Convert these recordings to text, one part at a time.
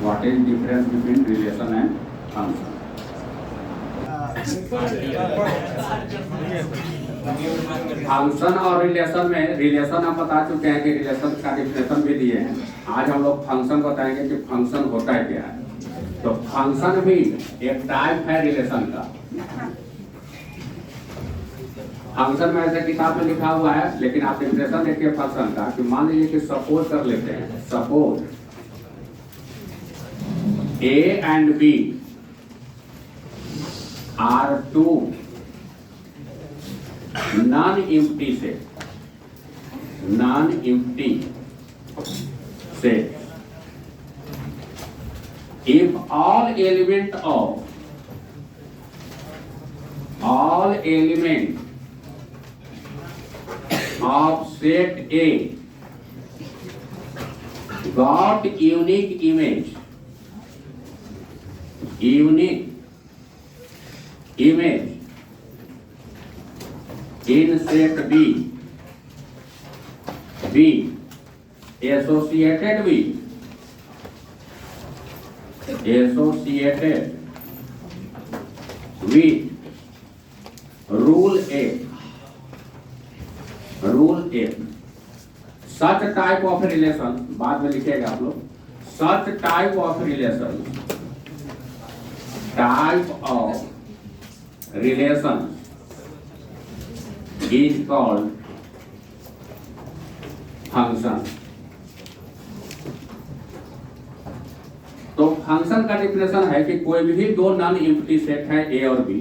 What is difference between relation and function? Function और relation में, relation हम बता चुके हैं कि रिलेशन का डिफिनेशन भी दिए हैं। आज हम लोग फंक्शन बताएंगे कि फंक्शन होता है क्या है। तो फंक्शन भी एक टाइप है रिलेशन का। फंक्शन में ऐसे किताब में लिखा हुआ है, लेकिन आप डिफिनेशन देखिए फंक्शन का कि मान लीजिए कि सपोज कर लेते हैं, suppose A and B are two non-empty set, non-empty set. If all element of set A got unique image in set B associated with rule A, such type of relation, बाद में लिखेगा आप लोग, such type of relation is called function. तो function का definition है कि कोई भी दो नॉन एम्प्टी सेट है ए और बी,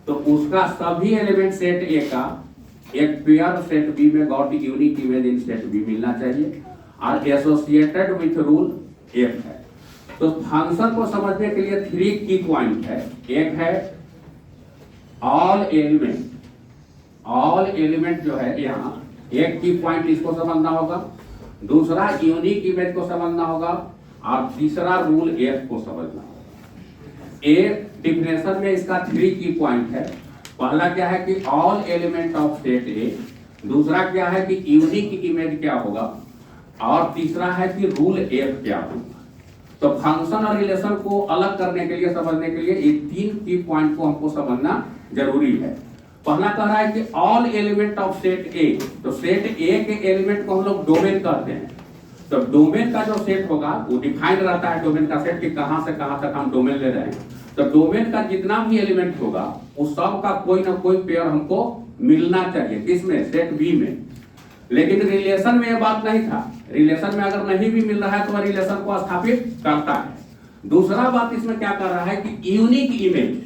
तो उसका सभी एलिमेंट सेट ए का एक पेयर सेट बी में got unique image in set B मिलना चाहिए और एसोसिएटेड विथ रूल एफ है। तो फंक्शन को समझने के लिए 3 की पॉइंट है। एक है ऑल एलिमेंट जो है यहाँ, एक की पॉइंट इसको समझना होगा, दूसरा यूनिक इमेज को समझना होगा और तीसरा रूल एफ को समझना होगा। ए डिफिनेशन में इसका 3 की पॉइंट है। पहला क्या है कि ऑल एलिमेंट ऑफ सेट ए, दूसरा क्या है कि यूनिक इमेज क्या होगा, और तीसरा है कि रूल एफ क्या होगा। तो फंक्शन और रिलेशन को अलग करने के लिए, समझने के लिए, ये 3 की पॉइंट को हमको समझना जरूरी है। पहला कह रहा है कि ऑल एलिमेंट ऑफ सेट ए, तो सेट ए के एलिमेंट को हम लोग डोमेन कहते हैं। तो डोमेन का जो सेट होगा वो डिफाइंड रहता है, डोमेन का सेट कि कहां से कहां तक हम डोमेन ले रहे हैं। तो डोमेन का जितना भी एलिमेंट होगा उस सब का कोई ना कोई पेयर हमको मिलना चाहिए, किसमें, सेट बी में। लेकिन रिलेशन में यह बात नहीं था। रिलेशन में अगर नहीं भी मिल रहा है तो वह रिलेशन को स्थापित करता है। दूसरा बात इसमें क्या कर रहा है कि यूनिक इमेज,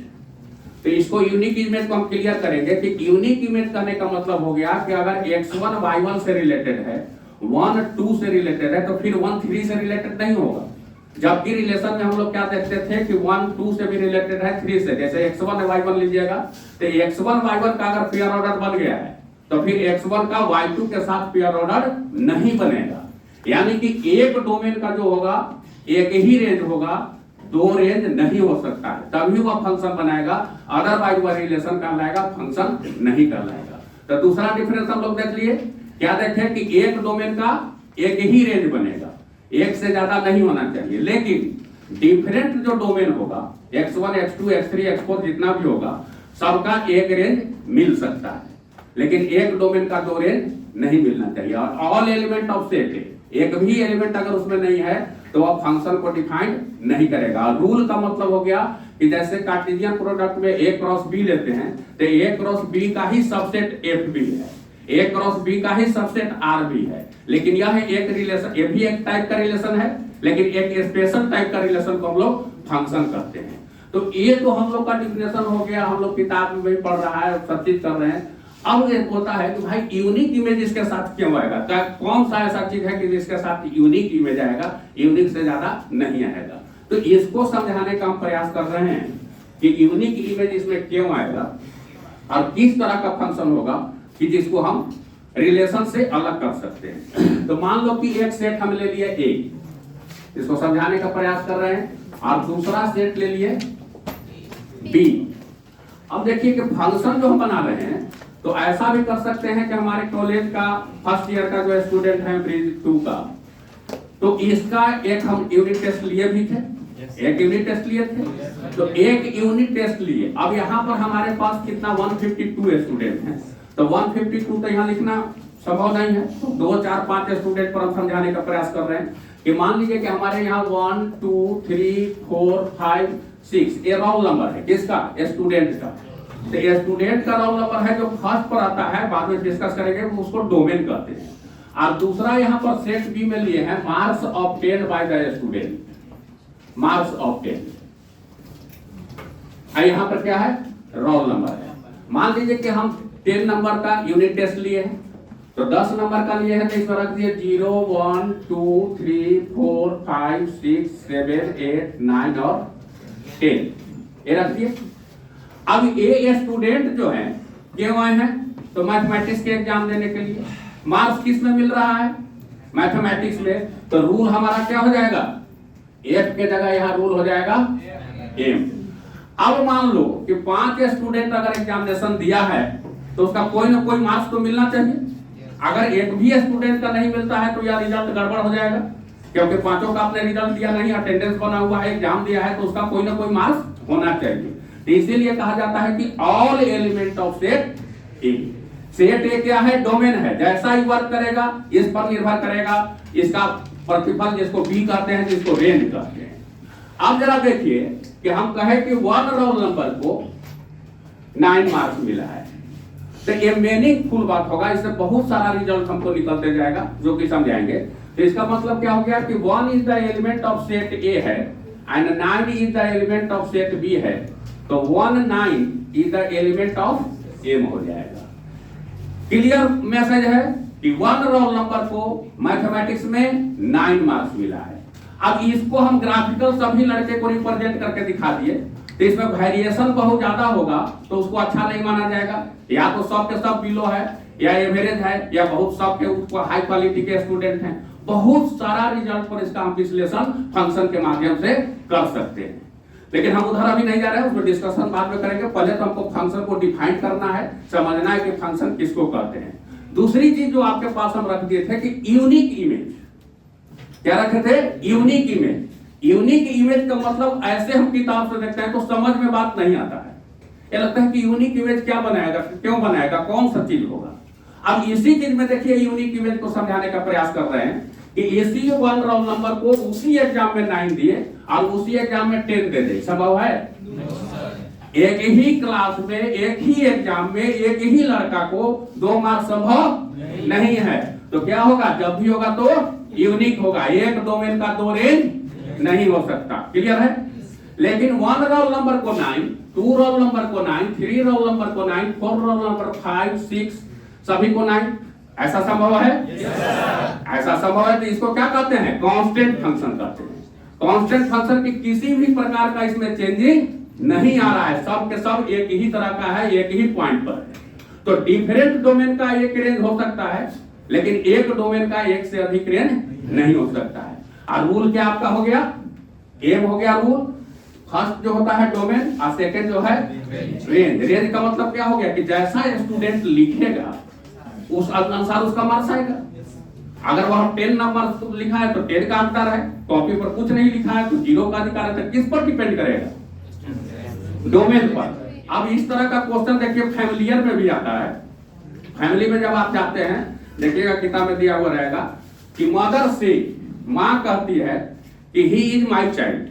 तो इसको यूनिक इमेज को हम क्लियर करेंगे कि यूनिक इमेज कहने का मतलब हो गया कि अगर x1 y1 से रिलेटेड है, 1 2 से रिलेटेड है, तो फिर 1 3 से रिलेटेड नहीं होगा। जबकि रिलेशन में हम लोग क्या देखते थे कि 1 2 से भी रिलेटेड है 3 से। जैसे x1 y1 लीजिएगा, तो x1 y1 का अगर पेयर ऑर्डर बन गया है तो फिर x1 का y2 के साथ पेयर ऑर्डर नहीं बनेगा। यानी कि एक डोमेन का जो होगा एक ही रेंज होगा, 2 रेंज नहीं हो सकता है, तभी वह फंक्शन बनाएगा। अदरवाइज वह रिलेशन कहलाएगा, फंक्शन नहीं कहलाएगा। तो दूसरा डिफरेंस हम लोग देख लिए। क्या देखे कि एक डोमेन का एक ही रेंज बनेगा, एक से ज्यादा नहीं होना चाहिए। लेकिन डिफरेंट जो डोमेन होगा, x1 x2 x3 x4 जितना भी होगा, सबका एक रेंज मिल सकता है, लेकिन एक डोमेन का 2 रेंज नहीं मिलना चाहिए। और ऑल एलिमेंट ऑफ सेट, एक भी एलिमेंट अगर उसमें नहीं है तो वह फंक्शन को डिफाइन नहीं करेगा। रूल का मतलब हो गया कि जैसे कार्टेशियन प्रोडक्ट में a क्रॉस b लेते हैं, तो a क्रॉस b का ही सबसेट f भी है, a क्रॉस b का ही सबसेट r भी है। लेकिन यह एक रिलेशन, ये भी एक टाइप का रिलेशन है, लेकिन एक स्पेशल टाइप का रिलेशन को हम लोग फंक्शन करते हैं। तो ये तो हम लोग का डिफिनेशन हो गया, हम लोग किताब में भी पढ़ रहा है, सब चीज कर रहे हैं। अब ये होता है कि भाई यूनिक इमेज इसके साथ क्यों आएगा, कौन सा ऐसा चीज है कि जिसके साथ यूनिक इमेज आएगा, यूनिक से ज्यादा नहीं आएगा। तो इसको समझाने का हम प्रयास कर रहे हैं कि यूनिक इमेज इसमें क्यों आएगा और किस तरह का फंक्शन होगा कि जिसको हम रिलेशन से अलग कर सकते हैं। तो मान लो कि एक सेट हम ले लिए ए, इसको समझाने का प्रयास कर रहे हैं, और दूसरा सेट ले लिए बी। अब देखिए कि फंक्शन जो हम बना रहे हैं, तो ऐसा भी कर सकते हैं कि हमारे कॉलेज का फर्स्ट ईयर का जो स्टूडेंट है ब्रिज 2 का, तो इसका एक हम यूनिट टेस्ट लिए भी थे, एक यूनिट टेस्ट लिए थे, तो एक यूनिट टेस्ट लिए। अब यहाँ पर हमारे पास कितना 152 स्टूडेंट हैं, तो 152 तो यहाँ लिखना संभव नहीं है, तो 2 4 5 स्टूडेंट पर हम समझाने का प्रयास कर रहे हैं कि मान लीजिए कि हमारे यहाँ 1 2 3 4 5 6 ये रोल नंबर है, किसका? स्टूडेंट का। तो स्टूडेंट का रोल नंबर है जो फर्स्ट पर आता है, बाद में डिस्कस करेंगे, उसको डोमेन कहते हैं। और दूसरा यहाँ पर सेट बी में लिए हैं marks obtained by the student, marks obtained. यहाँ पर क्या है? रोल नंबर है। मान लीजिए कि हम 10 नंबर का यूनिट टेस्ट लिए हैं, तो 10 नंबर का लिए हैं, तो इसमें रख दिए 0 1 2 3 4 5 6 7 8 9 और 10 ये रख दिए। अब ये स्टूडेंट जो है क्यों आए हैं? तो मैथमेटिक्स के एग्जाम देने के लिए। मार्क्स किस में मिल रहा है? मैथमेटिक्स में। तो रूल हमारा क्या हो जाएगा? एफ के जगह यहाँ रूल हो जाएगा एम। अब मान लो कि 5 स्टूडेंट अगर एग्जामिनेशन दिया है तो उसका कोई ना कोई मार्क्स तो मिलना चाहिए। अगर एक भी स्टूडेंट का नहीं मिलता है तो यह रिजल्ट गड़बड़ हो जाएगा, क्योंकि 5 का आपने रिजल्ट दिया नहीं, अटेंडेंस बना हुआ है, एग्जाम दिया है, तो उसका कोई ना कोई मार्क्स होना चाहिए। तो इसीलिए कहा जाता है कि all element of set A. Set ए क्या है? डोमेन है। जैसा ही वर्क करेगा इस पर निर्भर करेगा इसका प्रतिफल, जिसको बी कहते हैं, जिसको रेंज कहते हैं। अब जरा देखिए कि हम कहें कि 1 रोल नंबर को 9 मार्क्स मिला है, तो ये मीनिंगफुल बात होगा, इससे बहुत सारा रिजल्ट हमको निकलते जाएगा जो कि समझाएंगे। तो इसका मतलब क्या हो गया कि 1 is the element of set A है and 9 is the element of set B है, तो 1 9 is the element of M हो जाएगा। क्लियर मैसेज है कि 1 रोल नंबर को मैथमेटिक्स में 9 मार्क्स मिला है। अब इसको हम ग्राफिकल सभी लड़के को रिप्रेजेंट करके दिखा दिए, तो इसमें वेरिएशन बहुत ज्यादा होगा तो उसको अच्छा नहीं माना जाएगा। या तो सब के सब बिलो है, या एवरेज है, या बहुत सब के हाई क्वालिटी के स्टूडेंट हैं। बहुत सारा रिजल्ट पर इसका हम विश्लेषण फंक्शन के माध्यम से कर सकते हैं, लेकिन हम उधर अभी नहीं जा रहे हैं, उसमें डिस्कशन बाद में करेंगे। पहले तो हमको फंक्शन को डिफाइन करना है, समझना है कि फंक्शन किसको कहते हैं। दूसरी चीज जो आपके पास हम रख दिए थे कि यूनिक इमेज। क्या रखे थे? Unique image. यूनिक इमेज का मतलब ऐसे हम किताब से देखते हैं तो समझ में बात नहीं आता है, ये लगता है कि यूनिक इमेज क्या बनाएगा, क्यों बनाएगा, कौन सा चीज होगा। अब इसी चीज में देखिए यूनिक इमेज को समझाने का प्रयास कर रहे हैं कि इसी 1 रोल नंबर को उसी एग्जाम में 9 दिए और उसी एग्जाम में 10 दे दे, संभव है? एक ही क्लास में, एक ही एग्जाम में एक ही लड़का को 2 मार्क्स संभव नहीं है। तो क्या होगा? जब भी होगा तो यूनिक होगा, एक डोमेन का 2 रेंज नहीं हो सकता। क्लियर है? लेकिन 1 रोल नंबर को 9, 2 रोल नंबर को 9, 3 रोल नंबर को 9, 4 रोल नंबर 5 6 सभी को 9, ऐसा संभव है? ऐसा संभव है। तो इसको क्या कहते हैं? कांस्टेंट फंक्शन कहते हैं। कांस्टेंट फंक्शन की किसी भी प्रकार का इसमें चेंजिंग नहीं आ रहा है, सब के सब एक ही तरह का है, एक ही पॉइंट पर है। तो डिफरेंट डोमेन का एक रेंज हो सकता है, लेकिन एक डोमेन का एक से अधिक रेंज नहीं हो सकता है। और रूल क्या आपका हो गया? एम हो गया रूल। फर्स्ट जो होता है डोमेन और सेकंड जो है रेंज। रेंज का मतलब क्या हो गया कि जैसा स्टूडेंट लिखेगा उस अनुसार उसका मार्क्स आएगा। अगर वह 10 नंबर लिखा है तो 10 का अंतर है, कॉपी पर कुछ नहीं लिखा है तो 0 का अधिकार है। तो किस पर डिपेंड करेगा? डोमेन पर। अब इस तरह का क्वेश्चन देखिए फैमिलियर में भी आता है। फैमिली में जब आप जाते हैं, देखिएगा किताब में दिया हुआ रहेगा कि मदर से, माँ कहती है कि he is my child,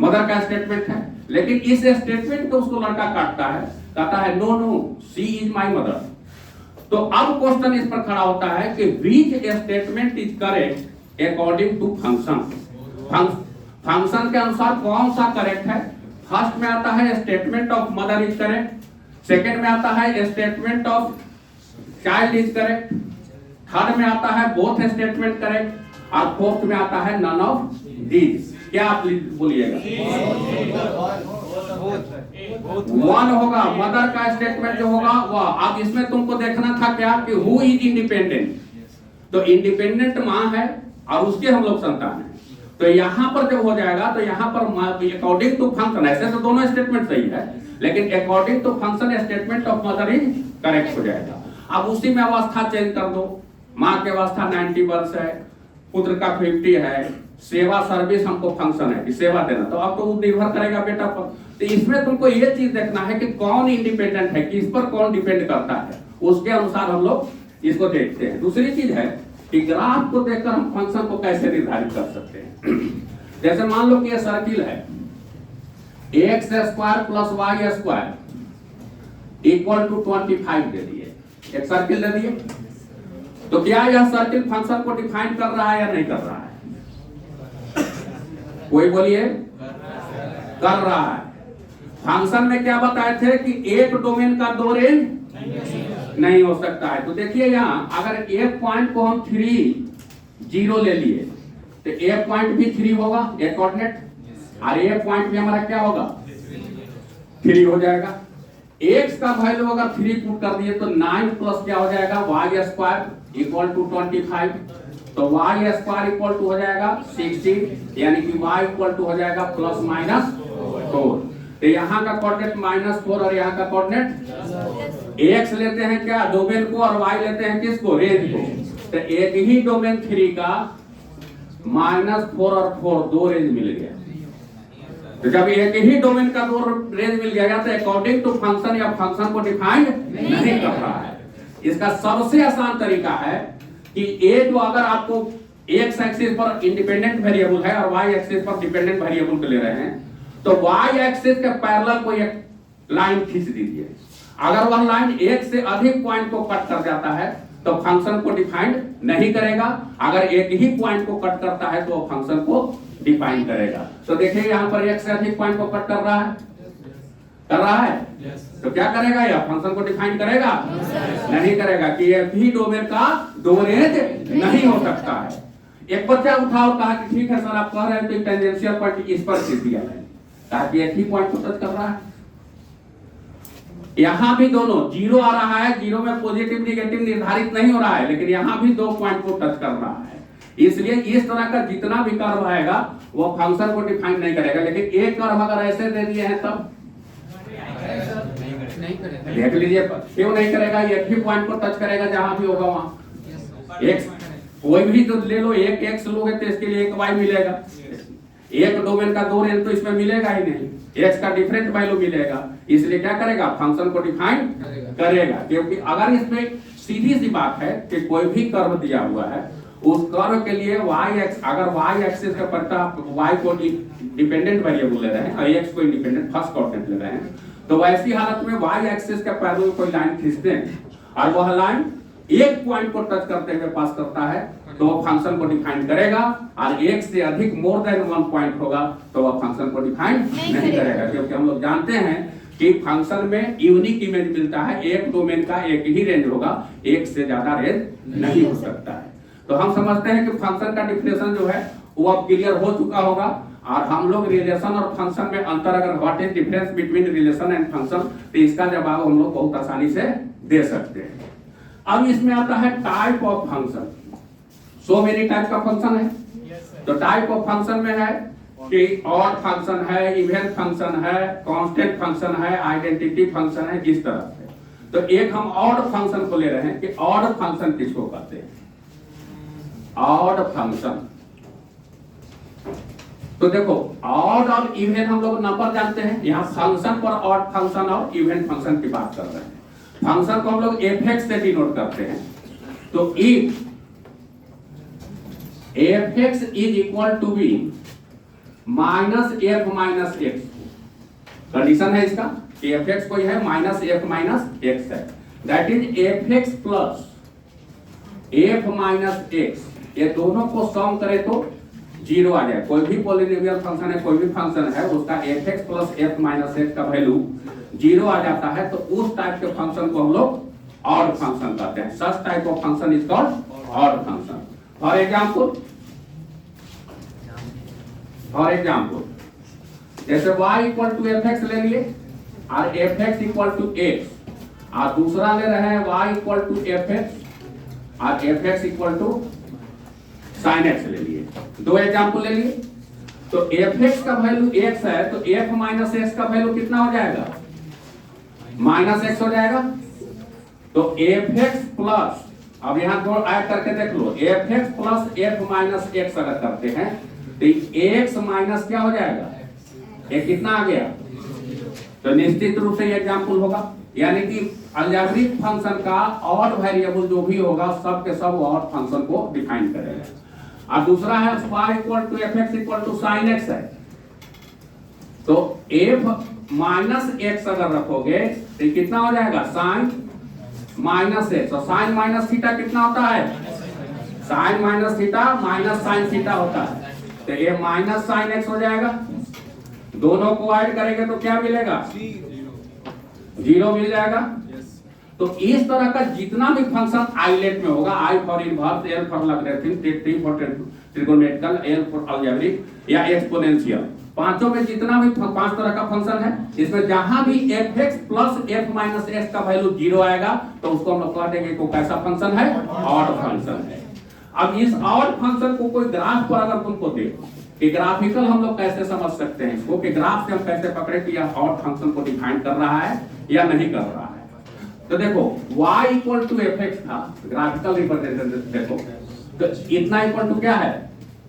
mother का स्टेटमेंट है, लेकिन इस स्टेटमेंट को उसको लड़का काटता है, कहता है no no she is my mother. तो अब क्वेश्चन इस पर खड़ा होता है कि which statement is correct according to function. Function के अनुसार कौन सा करेक्ट है? फर्स्ट में आता है statement of mother is correct, second में आता है statement of child is correct, third में आता है बोथ स्टेटमेंट करेक्ट, और फोर्थ में आता है नन ऑफ दीज। क्या आप बोलिएगा? 1 होगा मदर का स्टेटमेंट जो होगा वह। अब इसमें तुमको देखना था क्या कि हु इज इंडिपेंडेंट। तो इंडिपेंडेंट माँ है और उसके हम लोग संतान है। तो यहाँ पर जब हो जाएगा तो यहाँ पर अकॉर्डिंग टू फंक्शन, ऐसे तो दोनों स्टेटमेंट सही है, लेकिन according to function statement of mother is correct हो जाएगा। अब उसी में अवस्था चेंज कर दो। माँ की अवस्था 90 वर्ष है, पुत्र का 50 है, सेवा सर्विस हमको फंक्शन है कि सेवा देना, तो अब तो वो निर्भर करेगा बेटा पर। तो इसमें तुमको ये चीज देखना है कि कौन इंडिपेंडेंट है, किस पर कौन डिपेंड करता है, उसके अनुसार हम लोग इसको देखते हैं। दूसरी चीज है कि ग्राफ को देखकर हम फंक्शन को कैसे निर्धारित कर सकते हैं। जैसे मान लो कि ये सर्किल है, x square plus y square equal to 25 दे दिए, एक सर्किल दे दिए, तो क्या यह सर्किल फंक्शन को डिफाइन कर रहा है या नहीं कर रहा है? कोई बोलिए, कर रहा है। फंक्शन में क्या बताए थे कि एक डोमेन का दो रेंज नहीं हो सकता है। तो देखिए यहां अगर एक पॉइंट को हम 3 0 ले लिए तो एक पॉइंट भी 3 होगा, एक कोऑर्डिनेट, और एक पॉइंट भी हमारा क्या होगा, 3 हो जाएगा। x का वैल्यू अगर 3 पुट कर दिए तो 9 प्लस क्या हो जाएगा, वाई स्क्वायर इक्वल टू 25, तो वाई स्क्वायर इक्वल टू हो जाएगा 60, यानी कि y इक्वल टू हो जाएगा प्लस माइनस 4। तो यहाँ का कोऑर्डिनेट -4 और यहाँ का कोऑर्डिनेट x लेते हैं क्या, डोमेन को, और y लेते हैं किसको, रेंज को। तो एक ही डोमेन 3 का -4 और 4 दो रेंज मिल गया। तो जब एक ही डोमेन का दो रेंज मिल गया तो अकॉर्डिंग टू फंक्शन या फंक्शन को डिफाइन नहीं कर रहा है। इसका सबसे आसान तरीका है कि ए जो अगर आपको एक्स एक्सिस पर इंडिपेंडेंट वेरिएबल है और वाई एक्सिस पर डिपेंडेंट वेरिएबल को ले रहे हैं, तो वाई एक्सिस के पैरेलल को एक लाइन खींच दीजिए। अगर वह लाइन एक से अधिक पॉइंट को कट कर जाता है तो फंक्शन को डिफाइन नहीं करेगा, अगर एक ही पॉइंट को कट करता है तो फंक्शन को डिफाइन करेगा। तो देखिए यहाँ पर एक से अधिक पॉइंट को कट कर रहा है, तो क्या करेगा, यह फंक्शन को डिफाइन करेगा? नहीं करेगा कि एक ही डोमेन का दो रेंज नहीं हो सकता है। एक बच्चा उठा और कहा कि ठीक है सर आप कह रहे हैं तो टेंजेंशियल पॉइंट इस पर खींच दिया है, ताकि एक ही पॉइंट को टच कर रहा है। यहां भी दोनों 0 आ रहा है, 0 में पॉजिटिव नेगेटिव निर्धारित नहीं हो रहा है, लेकिन यहां भी दो पॉइंट को टच कर रहा है। इसलिए इस तरह का जितना भी कर्व आएगा वो फंक्शन को डिफाइन नहीं करेगा। लेकिन एक कर्व अगर ऐसे दे दिए हैं तब देख लीजिए क्यों नहीं करेगा, एक ही पॉइंट को टच करेगा जहां भी होगा वहां। एक्स कोई भी तो ले लो, एक एक्स लोगे तो इसके लिए एक वाई मिलेगा। एक डोमेन का दो रेंज तो इसमें मिलेगा ही नहीं, एक्स का डिफरेंट वैल्यू मिलेगा। इसलिए क्या करेगा, फंक्शन को डिफाइन करेगा। क्योंकि अगर इसमें सीधी सी बात है कि कोई भी कर्व दिया हुआ है, उस कर्व के लिए y एक्स, अगर y एक्सिस का पट्टा y को डिपेंडेंट वेरिएबल ले रहे हैं और x को इंडिपेंडेंट फर्स्ट कोऑर्डिनेट ले रहे हैं, तो वैसी हालत में y एक्सिस के पैरेलल कोई लाइन खींचते हैं और वह लाइन एक पॉइंट को टच करते हुए पास करता है तो वह फंक्शन को डिफाइन करेगा, और एक से अधिक मोर देन वन पॉइंट होगा तो वह फंक्शन को डिफाइन नहीं करेगा। क्योंकि हम लोग जानते हैं कि फंक्शन में यूनिक इमेज मिलता है, एक डोमेन का एक ही रेंज होगा, एक से ज्यादा रेंज नहीं हो सकता है। तो हम समझते हैं कि फंक्शन का डिफिनेशन जो है वो अब क्लियर हो चुका होगा, और हम लोग रिलेशन और फंक्शन में अंतर, अगर what is difference between relation and function, तो इसका जवाब हम लोग बहुत आसानी से दे सकते हैं। अब इसमें आता है type of function. So many type का फंक्शन है। तो टाइप ऑफ फंक्शन में है कि ऑड फंक्शन है, इवन फंक्शन है, कांस्टेंट फंक्शन है, आइडेंटिटी फंक्शन है, इस तरह से। तो एक हम ऑड फंक्शन को ले रहे हैं कि ऑड फंक्शन किसको कहते हैं, ऑड फंक्शन। तो देखो ऑड और इवन हम लोग नंबर जानते हैं, यहाँ फंक्शन पर ऑड फंक्शन और इवन फंक्शन की बात कर रहे हैं। फंक्शन को हम लोग fx से डिनोट करते हैं। तो if fx is equal to b minus f minus x, condition है इसका कि fx कोई है माइनस f माइनस x है, that is fx plus f minus x, ये दोनों को सम करे तो 0 आ जाए। कोई भी पॉलिनोमियल फंक्शन है, कोई भी फंक्शन है, उसका fx plus f minus x का वैल्यू 0 आ जाता है, तो उस टाइप के फंक्शन को हम लोग ऑड फंक्शन कहते हैं। Such type of function is called odd function. For example जैसे y इक्वल टू fx ले लिए और fx इक्वल टू x, और दूसरा ले रहे हैं y इक्वल टू fx और fx equal to sin x ले लिए। दो एग्जाम्पल ले लिए। तो fx का वैल्यू x है तो f माइनस x का वैल्यू कितना हो जाएगा, माइनस x हो जाएगा। तो fx प्लस अब यहाँ दो ऐड करके देख लो, F X plus F minus X अगर करते हैं तो एक्स माइनस क्या हो जाएगा, ये कितना आ गया, तो निश्चित रूप से ये एग्जाम्पल होगा, यानी कि अलजेब्रिक फंक्शन का ऑड वेरिएबल जो भी होगा सब के सब ऑड फंक्शन को डिफाइन करेगा। और दूसरा है y equal to f x equal to sine x है, तो एफ माइनस एक्स अगर रखोगे तो कितना हो जाएगा, साइन माइनस एक्स, और साइन माइनस थीटा कितना होता है, sine minus theta minus sine theta होता है, तो ये माइनस साइन एक्स हो जाएगा। दोनों को ऐड करेंगे तो क्या मिलेगा, जीरो मिल जाएगा। तो इस तरह का जितना भी फंक्शन आइलेट में होगा, I for inverse, L for Lagrangian, T for trigonometrical, L for algebraic या एक्सपोनेंशियल, पांचों में जितना भी पांच तरह का फंक्शन है, इसमें जहां भी F X plus F minus x का वैल्यू जीरो आएगा तो उसको हम लोग कह देंगे को कैसा फंक्शन है, ऑड फंक्शन है। अब इस ऑड फंक्शन को कोई ग्राफ पर अगर तुमको दे कि ग्राफिकल हम लोग कैसे समझ सकते हैं इसको, कि ग्राफ से हम कैसे पकड़े कि यह ऑड फंक्शन को डिफाइन कर रहा है या नहीं कर रहा है। तो देखो y equal to f x था, ग्राफिकल रिप्रेजेंटेशन देखो, तो इतना इक्वल टू क्या है,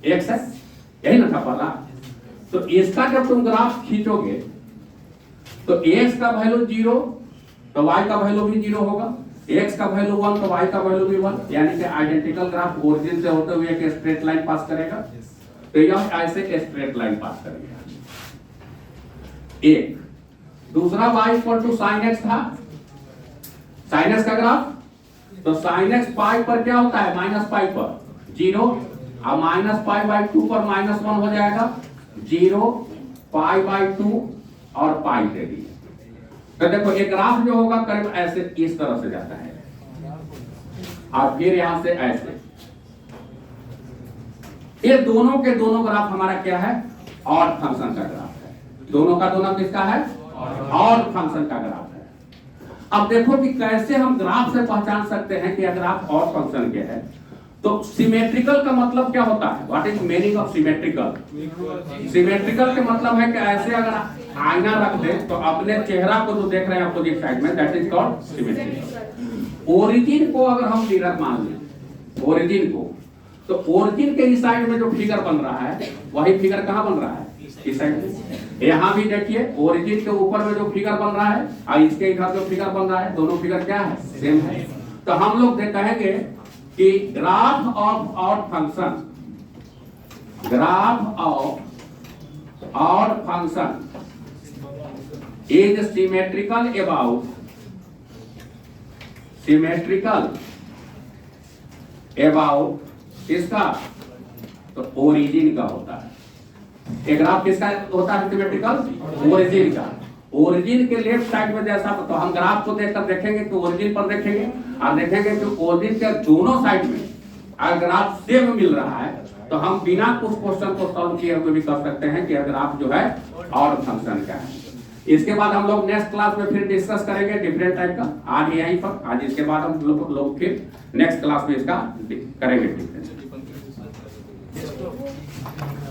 x है, यही ना था पहला। तो इसका जब तुम ग्राफ खींचोगे तो x का वैल्यू जीरो तो y का वैल्यू भी जीरो होगा, x का वैल्यू 1 तो y का वैल्यू भी 1, यानी कि आइडेंटिकल ग्राफ ओरिजिन से होते हुए एक स्ट्रेट लाइन पास करेगा, तो यह ऐसे स्ट्रेट लाइन पास करेगा एक। दूसरा y equal to sine x था, साइन एक्स का ग्राफ, तो साइन एक्स पाई पर क्या होता है, माइनस पाई पर जीरो, और माइनस पाई बाई 2 पर माइनस 1 हो जाएगा, जीरो पाई बाई 2 और पाई दे दिए। तो देखो एक ग्राफ जो होगा करीब ऐसे इस तरह से जाता है, और फिर यहां से ऐसे, ये दोनों के दोनों ग्राफ हमारा क्या है, ऑड फंक्शन का ग्राफ है। दोनों का दोनों किसका है, ऑड फंक्शन का ग्राफ है। अब देखो कि कैसे हम ग्राफ से पहचान सकते हैं कि ग्राफ ऑड फंक्शन के है। तो सिमेट्रिकल का मतलब क्या होता है, what is meaning of symmetrical? Symmetrical के मतलब है कि ऐसे अगर आईना रख दे तो अपने चेहरा को जो देख रहे हैं अपोजिट साइड में, that is called symmetrical. Origin को अगर हम मिरर मान लें, ओरिजिन को, तो ओरिजिन के इस साइड में जो फिगर बन रहा है वही फिगर कहां बन रहा है, इस साइड में। यहां भी देखिए ओरिजिन के ऊपर में जो फिगर बन रहा है और इसके इधर जो फिगर बन रहा है, दोनों फिगर क्या है, सेम है। तो हम लोग कहेंगे कि graph of odd function, graph of odd function is symmetrical about, symmetrical about किसका, तो ओरिजिन का होता है। एक ग्राफ किसका होता है, सिमेट्रिकल, ओरिजिन का। ओरिजिन के लेफ्ट साइड में जैसा, तो हम ग्राफ को देखकर देखेंगे कि ओरिजिन पर देखेंगे और देखेंगे कि ओरिजिन के दोनों साइड में अगर ग्राफ सेम मिल रहा है तो हम बिना कुछ क्वेश्चन को सॉल्व किए हुए भी कर सकते हैं कि ग्राफ जो है ऑड फंक्शन का है। इसके बाद हम लोग नेक्स्ट क्लास में फिर डिस्कस करेंगे डिफरेंट टाइप का, आज यहीं पर, आज इसके बाद हम लोग फिर नेक्स्ट क्लास में इसका करेंगे डिफरेंट।